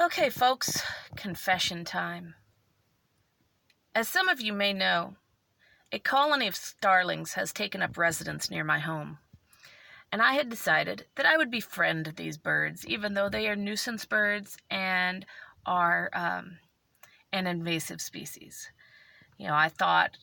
Okay, folks, confession time. As some of you may know, a colony of starlings has taken up residence near my home, and I had decided that I would befriend these birds, even though they are nuisance birds and are an invasive species. I thought,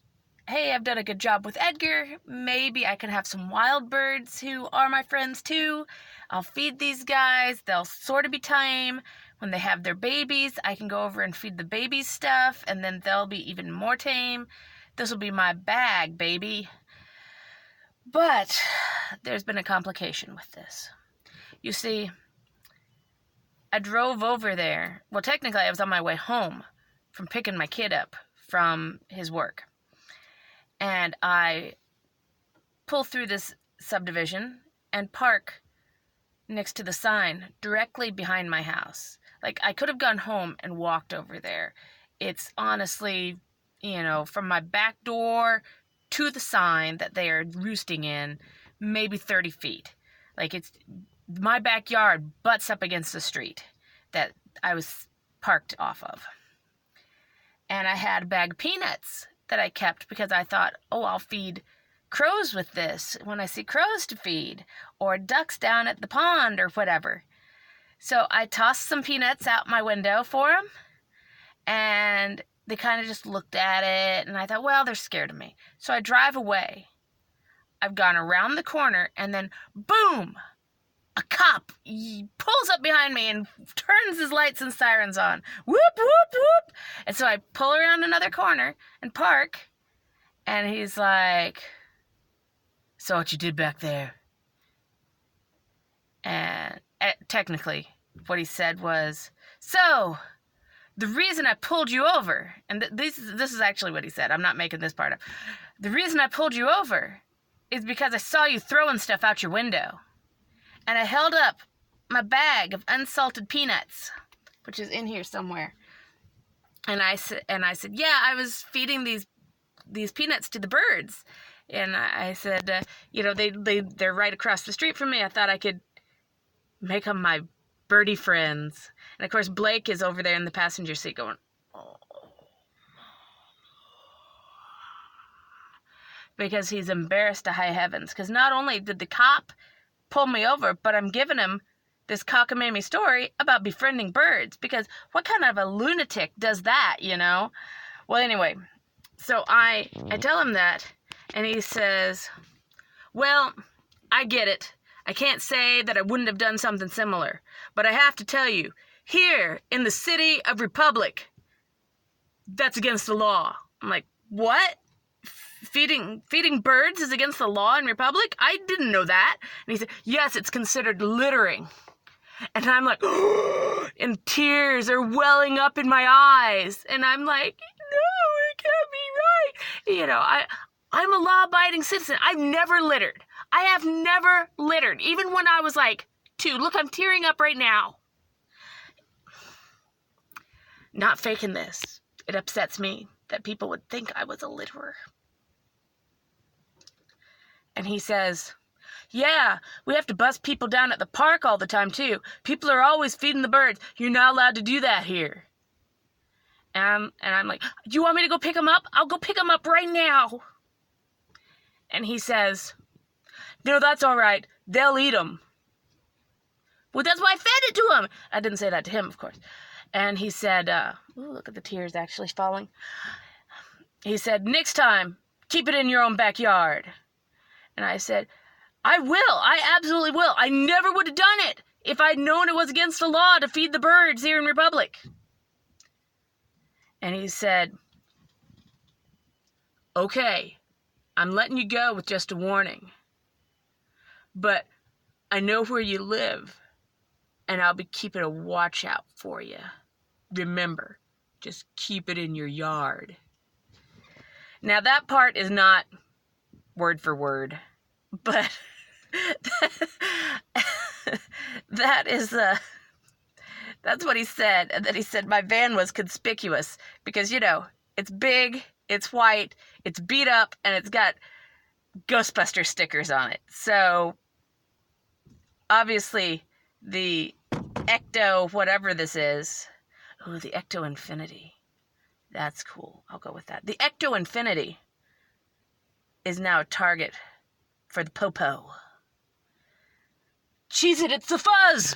hey, I've done a good job with Edgar. Maybe I can have some wild birds who are my friends too. I'll feed these guys. They'll sort of be tame. When they have their babies, I can go over and feed the babies stuff, and then they'll be even more tame. This will be my bag, baby. But there's been a complication with this. You see, I drove over there. Well, technically, I was on my way home from picking my kid up from his work. And I pull through this subdivision and park next to the sign directly behind my house. Like, I could have gone home and walked over there. It's honestly, from my back door to the sign that they are roosting in, maybe 30 feet. Like, it's my backyard butts up against the street that I was parked off of. And I had a bag of peanuts that I kept because I thought, I'll feed crows with this when I see crows to feed, or ducks down at the pond or whatever. So I tossed some peanuts out my window for them, and they kind of just looked at it, and I thought, well, they're scared of me. So I drive away. I've gone around the corner, and then boom, a cop pulls up behind me and turns his lights and sirens on. Whoop, whoop, whoop. And so I pull around another corner and park, and he's like, "So what you did back there?" And technically, what he said was, "So, the reason I pulled you over," and this is actually what he said. I'm not making this part up. "The reason I pulled you over is because I saw you throwing stuff out your window." And I held up my bag of unsalted peanuts, which is in here somewhere. And I said, "Yeah, I was feeding these peanuts to the birds." And I said, they're right across the street from me. I thought I could make them my birdie friends. And of course, Blake is over there in the passenger seat going, "Oh," because he's embarrassed to high heavens. Because not only did the cop pull me over, but I'm giving him this cockamamie story about befriending birds, because what kind of a lunatic does that, Well, anyway, so I tell him that, and he says, "Well, I get it. I can't say that I wouldn't have done something similar, but I have to tell you, here in the city of Republic, that's against the law." I'm like, "What? Feeding birds is against the law in Republic? I didn't know that." And he said, "Yes, it's considered littering." And I'm like, and tears are welling up in my eyes. And I'm like, no, it can't be right. I'm a law-abiding citizen. I've never littered. I have never littered, even when I was like 2. Look, I'm tearing up right now. Not faking this. It upsets me that people would think I was a litterer. And he says, "Yeah, we have to bus people down at the park all the time, too. People are always feeding the birds. You're not allowed to do that here." And I'm like, "Do you want me to go pick them up? I'll go pick them up right now." And he says, "No, that's all right. They'll eat them." Well, that's why I fed it to him. I didn't say that to him, of course. And he said, look at the tears actually falling. He said, "Next time, keep it in your own backyard." And I said, "I will. I absolutely will. I never would have done it if I'd known it was against the law to feed the birds here in Republic." And he said, "Okay, I'm letting you go with just a warning. But I know where you live, and I'll be keeping a watch out for you. Remember, just keep it in your yard." Now, that part is not word for word, but that's what he said. And then he said my van was conspicuous because, it's big, it's white, it's beat up, and it's got Ghostbuster stickers on it. So obviously the Ecto whatever this is. Ooh, the Ecto Infinity. That's cool. I'll go with that. The Ecto Infinity is now a target for the Popo. Cheese it, it's the fuzz!